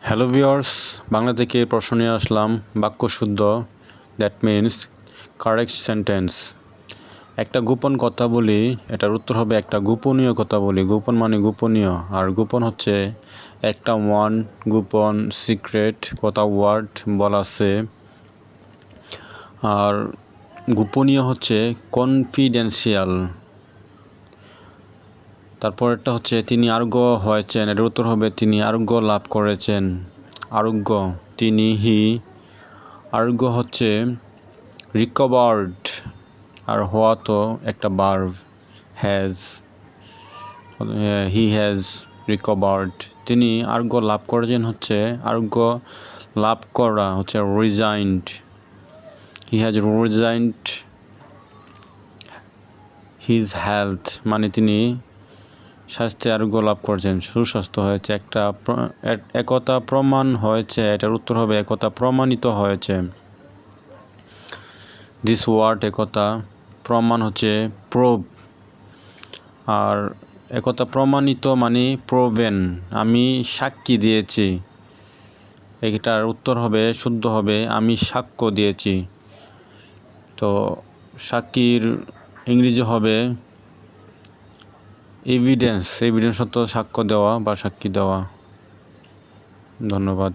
Hello viewers, Bangla থেকে প্রশ্ন নিয়ে আসলাম। বাক্য শুদ্ধ, দ্যাট মিন্স কারেক্ট সেন্টেন্স। একটা গোপন কথা বলি, এটার উত্তর হবে একটা গোপনীয় কথা বলি। গোপন মানে গোপনীয়, আর গোপন হচ্ছে একটা গোপন সিক্রেট কথা ওয়ার্ড বলা আছে। আর গোপনীয় হচ্ছে কনফিডেন্সিয়াল। তারপরেরটা হচ্ছে তিনি আরোগ্য হয়েছেন, এটার উত্তর হবে তিনি আরোগ্য লাভ করেছেন। আরোগ্য, তিনি, আরোগ্য হচ্ছে রিকভার্ড, আর হওয়া তো একটা verb, has, he has recovered. তিনি আরোগ্য লাভ করেছেন হচ্ছে আরোগ্য লাভ করা হচ্ছে resigned, he has resigned his health, মানে তিনি স্বাস্থ্যে আরোগ্য লাভ করেছেন, সুস্বাস্থ্য হয়েছে। একতা প্রমাণ হয়েছে, এটার উত্তর হবে একতা প্রমাণিত হয়েছে। দিস ওয়ার্ড একতা, প্রমাণ হচ্ছে প্রুভ, আর একতা প্রমাণিত মানে প্রোভেন, আমি সাক্ষী দিয়েছি। এটার উত্তর হবে শুদ্ধ হবে আমি সাক্ষ্য দিয়েছি। তো সাক্ষীর ইংরেজি হবে এভিডেন্স। এভিডেন্স হতো সাক্ষ্য দেওয়া বা সাক্ষী দেওয়া। ধন্যবাদ।